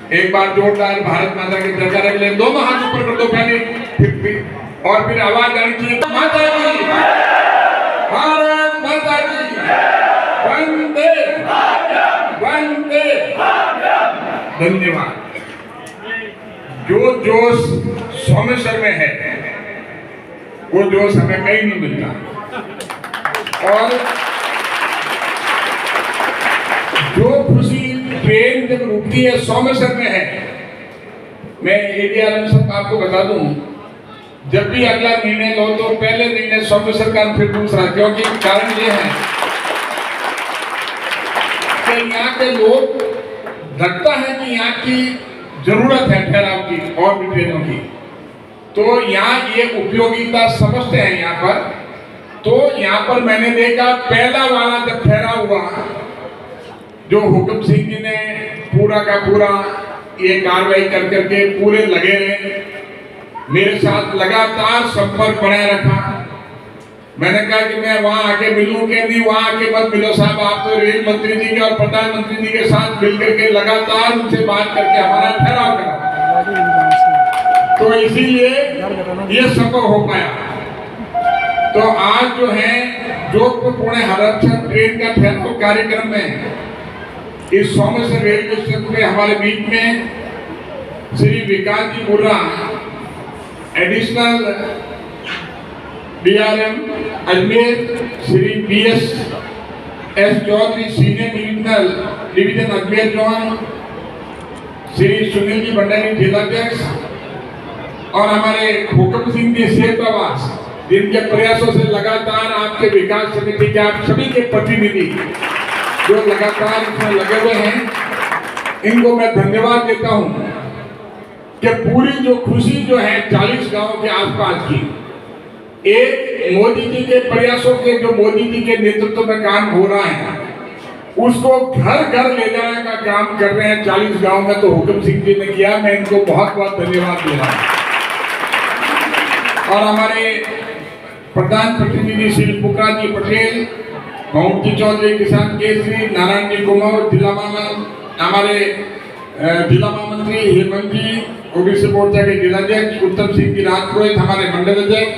एक बार जोरदार भारत माता की जयकारा के लिए दोनों हाथ ऊपर कर दो पहले, और फिर आवाज आनी चाहिए माता की, भारत माता की, वंदे वंदे। धन्यवाद। जो जोश सोमेश्वर में है वो जोश हमें कहीं नहीं मिलता। और जो खुशी ट्रेन जब रुकती है सोमेश्वर में है, मैं एडीआरएम साहब आपको बता दूं, जब भी अगला निर्णय लो तो पहले निर्णय सोमेश्वर का फिर दूसरा, क्योंकि कारण ये है कि यहाँ के लोग लगता है कि यहाँ की जरूरत है ठहराव की और भी ट्रेनों की, तो यहाँ ये उपयोगिता समझते हैं यहाँ पर। तो यहाँ पर मैंने देखा पहला वाला जब ठहराव हुआ, जो हुक्म सिंह जी ने पूरा का पूरा ये कार्रवाई कर करके पूरे लगे रहे, मेरे साथ लगातार संपर्क बनाए रखा। मैंने कहा कि मैं वहां आके मिलूं कि नहीं, वहां आके मत मिलो साहब, आप तो रेल मंत्री जी के और प्रधानमंत्री जी के साथ मिलकर के लगातार उनसे बात करके हमारा ठहराव करा, तो इसीलिए ये संभव हो पाया। तो आज जो है जोधपुर पुणे हरिद्वार ट्रेन का ठहराव कार्यक्रम में इस सोमेश्वर रेलवे स्टेशन पे हमारे बीच में Shri Vikas ji Murra, additional DRM Ajmer, Shri BS Chaudhary, senior division Ajmer zone, Shri Sunil ji Bhandari जिलाध्यक्ष, और हमारे हुक्म सिंह जी शेरप्रवास, जिनके प्रयासों से लगातार आपके विकास समिति के आप सभी के प्रतिनिधि जो लगातार इसमें लगे हुए हैं, इनको मैं धन्यवाद देता हूं कि पूरी जो खुशी जो है 40 गांवों के आसपास की, एक मोदी जी के प्रयासों के, जो मोदी जी के नेतृत्व में काम हो रहा है, उसको घर घर ले जाने का काम कर रहे हैं 40 गांव में, तो हुक्म सिंह जी ने किया। मैं इनको बहुत बहुत धन्यवाद दे रहा हूं। और हमारे प्रधान प्रतिनिधि श्री पुखराज जी पटेल, मोहम्मद चौधरी, किसान केसरी, नारायण जी कुमार, जिला हमारे जिला महामंत्री हेमंत जी, ओबीसी मोर्चा के जिलाध्यक्ष उत्तम सिंह जी राजपुरोहित, हमारे मंडल अध्यक्ष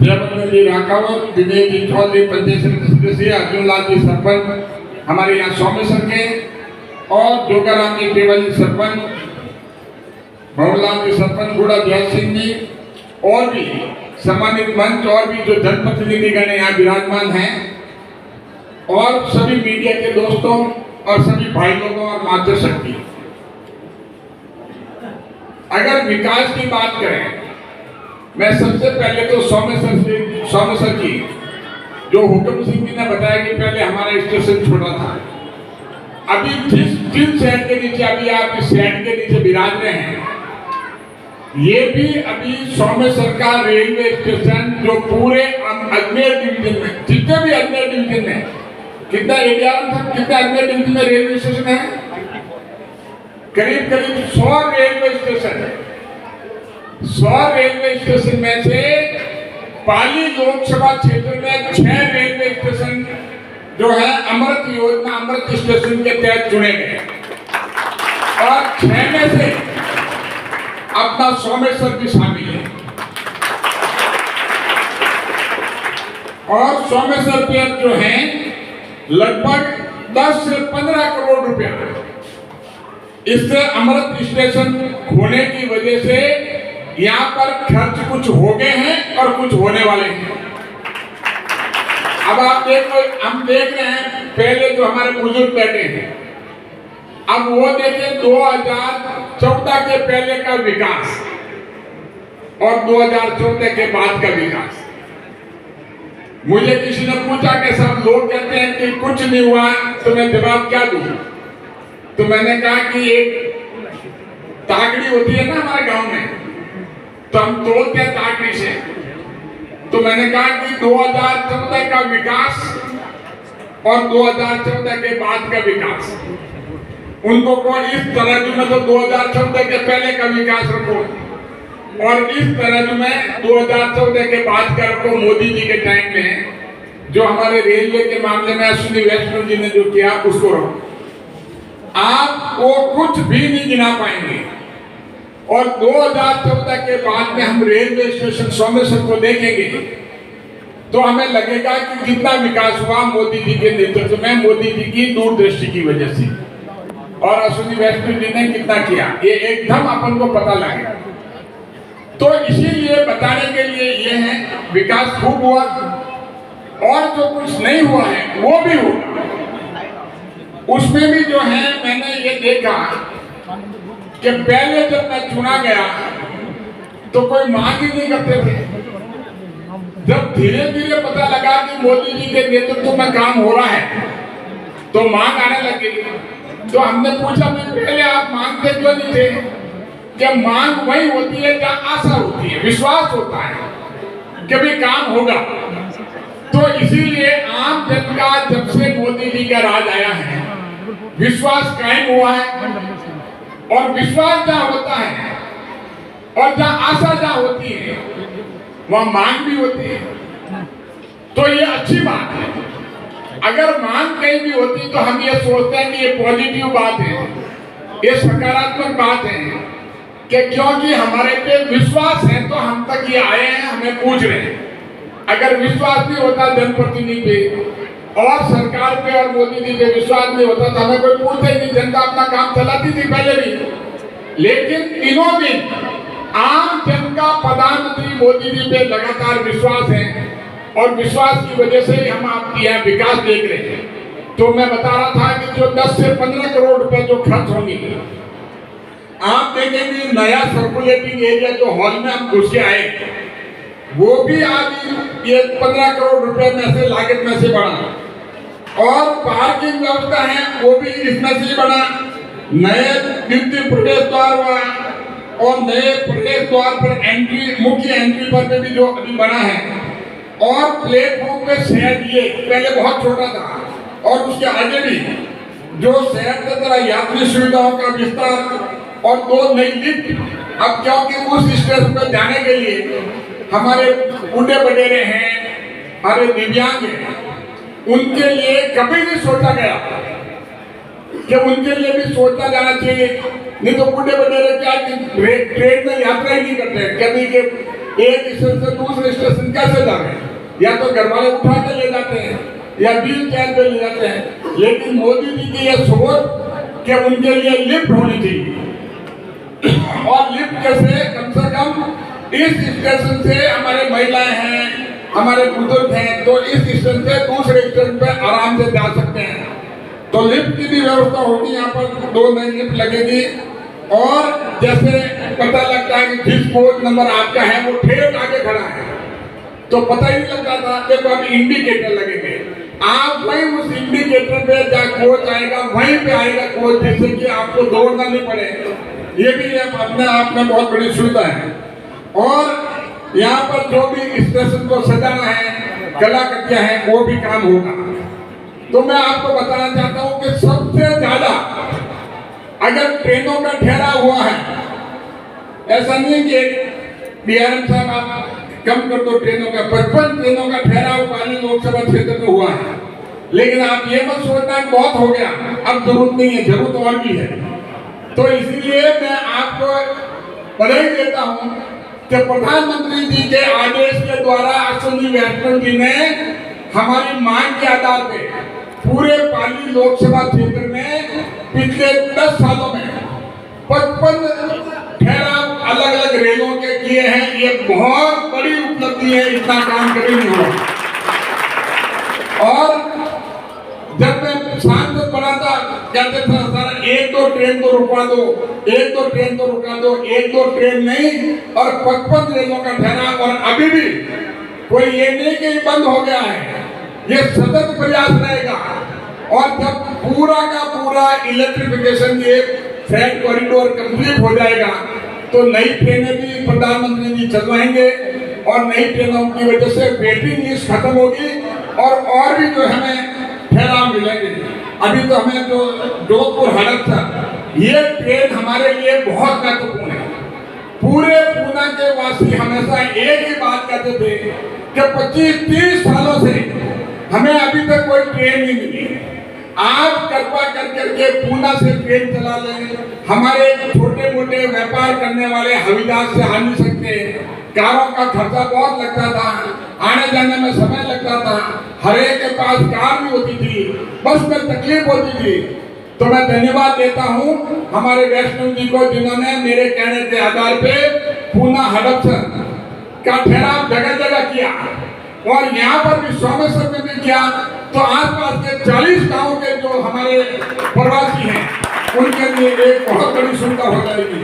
जयवर्धन जी राकावत, विजय जी चौधरी, पंचायत समिति सदस्य अर्जुन लाल जी सरपंच हमारे यहाँ सोमेश्वर के, और जोगाराम जी टेवल जी सरपंच, भवनलाल जी सरपंच, गुड़ा जय सिंह जी, और भी सम्मानित मंच और भी जो जनप्रतिनिधिगण यहाँ विराजमान हैं, और सभी मीडिया के दोस्तों और सभी भाई लोगों और मातृशक्ति। अगर विकास की बात करें, मैं सबसे पहले तो सोमेश्वर की, जो हुक्म सिंह जी ने बताया कि पहले हमारा स्टेशन छोटा था, अभी जिस शहर के नीचे अभी आप इस शहर के नीचे विराज रहे हैं, ये भी अभी सोमेश्वर का रेलवे स्टेशन, जो पूरे अजमेर डिवीजन में, जितने भी अजमेर डिवीजन में, कितना एरिया था, कितना अजमेर डिवीजन में रेलवे स्टेशन है, करीब करीब 100 रेलवे स्टेशन है। 100 रेलवे स्टेशन में से पाली लोकसभा क्षेत्र में 6 रेलवे स्टेशन जो है अमृत योजना, अमृत स्टेशन के तहत चुने गए, और 6 में से अपना सोमेश्वर भी शामिल है। और सोमेश्वर पे जो है लगभग 10 से 15 करोड़ रुपया इससे अमृत स्टेशन होने की वजह से यहाँ पर खर्च कुछ हो गए हैं और कुछ होने वाले हैं। अब आप देखो, हम देख रहे हैं पहले जो हमारे बुजुर्ग बैठे हैं, अब वो देखें 2014 के पहले का विकास और 2014 के बाद का विकास। मुझे किसी ने पूछा कि सब लोग कहते हैं कि कुछ नहीं हुआ, तो मैं जवाब क्या दूं? तो मैंने कहा कि एक ताकड़ी होती है ना हमारे गांव में, तो हम तोड़ते हैं ताकड़ी से। तो मैंने कहा कि 2014 का विकास और 2014 के बाद का विकास, उनको कौन इस तरह में, तो 2014 के पहले का विकास रखो और इस तरह में 2014 के बाद का रखो। मोदी जी के टाइम में जो हमारे रेलवे के मामले में अश्विनी वैष्णव जी ने जो किया उसको रखो। आप वो कुछ भी नहीं गिना पाएंगे। और 2014 के बाद में हम रेलवे स्टेशन सोमेश्वर को देखेंगे तो हमें लगेगा कि कितना विकास हुआ मोदी जी के नेतृत्व में, मोदी जी की दूरदृष्टि की वजह से, और अश्विनी वैष्णव जी ने कितना किया, ये एकदम अपन को पता लगेगा। तो इसीलिए बताने के लिए ये है, विकास खूब हुआ और जो कुछ नहीं हुआ है वो भी हुआ। उसमें भी जो है मैंने ये देखा कि पहले जब मैं चुना गया तो कोई मांग ही नहीं करते थे। जब धीरे धीरे पता लगा कि मोदी जी के नेतृत्व में काम हो रहा है तो मांग आने लगी। तो हमने पूछा मैं पहले आप मांगते क्यों नहीं थे? कि मांग वही होती है जहाँ आशा होती है, विश्वास होता है कि भी काम होगा। तो इसीलिए आम जन का जब से मोदी जी का राज आया है विश्वास कायम हुआ है, और विश्वास जहाँ होता है और जहाँ आशा जहाँ होती है वहाँ मांग भी होती है। तो ये अच्छी बात है। अगर मांग कहीं भी होती तो हम ये सोचते हैं कि ये पॉजिटिव बात है, ये सकारात्मक बात है कि क्योंकि हमारे पे विश्वास है तो हम तक ये आए हैं, हमें पूछ रहे हैं। अगर विश्वास नहीं होता जनप्रतिनिधि पे और सरकार पे और मोदी जी पे विश्वास नहीं होता तो हमें कोई पूछता ही नहीं, जनता अपना काम चलाती थी पहले भी। लेकिन तीनों दिन आम जन का प्रधानमंत्री मोदी जी पे लगातार विश्वास है और विश्वास की वजह से हम आपके यहाँ विकास देख रहे हैं। तो मैं बता रहा था कि जो 10 से 15 करोड़ रुपए जो खर्च होंगे, आप देखेंगे नया सर्कुलेटिंग एरिया जो हॉल में हम घुस के आए वो भी आज ये 15 करोड़ रुपए में से लागत में से बना, और पार्किंग व्यवस्था है वो भी इसमें से बना। नए द्वितीय प्रवेश द्वार हुआ और नए प्रवेश द्वार पर एंट्री, मुख्य एंट्री पर भी जो अभी बना है, और प्लेटफॉर्म पे शेड ये पहले बहुत छोटा था और उसके आगे भी जो शेड की तरह यात्री सुविधाओं का विस्तार और 2 नई लिफ्ट। अब क्योंकि उस स्टेशन पर जाने के लिए हमारे बूढ़े बडेरे हैं, हमारे दिव्यांग हैं, उनके लिए कभी नहीं सोचा गया कि उनके लिए भी सोचा जाना चाहिए। नहीं तो बूढ़े बडेरे क्या ट्रेन में यात्रा ही नहीं करते, कभी के एक स्टेशन से दूसरे स्टेशन कैसे जा रहे हैं, या तो घर वाले उठा के ले जाते हैं या व्हील चेयर पे ले जाते हैं। लेकिन मोदी जी की यह सोच कि उनके लिए लिफ्ट होनी चाहिए, और लिफ्ट कैसे कम से कम इस स्टेशन से हमारे महिलाएं हैं, हमारे बुजुर्ग हैं, तो इस स्टेशन से दूसरे स्टेशन पे आराम से जा सकते हैं। तो लिफ्ट की भी व्यवस्था होगी, यहाँ पर 2 नई लिफ्ट लगेगी। और जैसे पता लगता है कि जिस कोच नंबर आपका है वो ठेठ आगे खड़ा है तो पता ही नहीं लगता था। देखो अब इंडिकेटर लगेंगे, आप वहीं उस इंडिकेटर पे जहाँ कोच आएगा वहीं पे आएगा कोच, जिससे कि आपको दौड़ना नहीं पड़े। ये भी अपने आप में बहुत बड़ी सुविधा है। और यहाँ पर जो भी स्टेशन को सजाना है, कलाकृतियां हैं, वो भी काम होगा। तो मैं आपको बताना चाहता हूँ कि सबसे ज्यादा अगर ट्रेनों का ठहराव हुआ है, ऐसा नहीं कि बीआरएम साहब आप कम कर दो ट्रेनों का, 55 ट्रेनों का ठहराव पाली लोकसभा क्षेत्र में हुआ है। लेकिन आप ये मत सोचना बहुत हो गया, अब जरूरत नहीं है, जरूरत और भी है। तो इसीलिए मैं आपको बधाई देता हूँ कि प्रधानमंत्री जी के आदेश के द्वारा अश्विनी वैष्णव जी ने हमारी मांग के आधार पे पूरे पाली लोकसभा क्षेत्र में पिछले 10 सालों में 55 ठहराव अलग अलग रेलों के किए हैं। ये बहुत बड़ी उपलब्धि है, इतना काम कभी नहीं हुआ। और जब मैं सांसद बना था कहते थे सर 1-2 ट्रेन तो रुकवा दो, 1-2 ट्रेन तो रुका दो, 1-2 ट्रेन नहीं और 55 रेलों का ठहराव। और अभी भी कोई ये नहीं कि बंद हो गया है, ये सतत प्रयास रहेगा। और जब पूरा का पूरा इलेक्ट्रिफिकेशन ये फ्रेट कॉरिडोर कंप्लीट हो जाएगा तो नई ट्रेनें भी प्रधानमंत्री जी चलवाएंगे, और नई ट्रेनों की वजह से वेटिंग लिस्ट खत्म होगी और भी जो हमें ठहराव मिलेंगे। अभी तो हमें जो जोधपुर हड़प था, ये ट्रेन हमारे लिए बहुत महत्वपूर्ण है। पूरे पूना के वासी हमेशा एक ही बात कहते थे कि 25-30 सालों से हमें अभी तक कोई ट्रेन नहीं मिली। आप कृपा कर करके पूना से ट्रेन चला लें। हमारे छोटे मोटे व्यापार करने वाले हविदास से आ नहीं सकते, कारों का खर्चा बहुत लगता था, आने जाने में समय लगता था, हर एक के पास कार भी होती थी, बस में तकलीफ होती थी। तो मैं धन्यवाद देता हूं हमारे वैष्णव जी को, जिन्होंने मेरे कहने के आधार पे पूना हडपसर का ठहराव जगह जगह किया और यहाँ पर भी सोमेश्वर में भी किया। तो आसपास के 40 गांव के जो हमारे प्रवासी हैं उनके लिए एक बहुत बड़ी सुविधा हो जाएगी।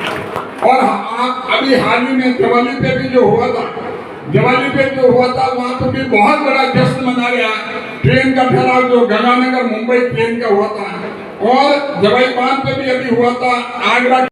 और आप अभी हाल ही में दिवाली पे भी जो हुआ था, वहाँ पर भी बहुत बड़ा जश्न मना गया। ट्रेन का ठहराव जो गंगानगर मुंबई ट्रेन का हुआ था और जवाई बांध पे भी अभी हुआ था, आगरा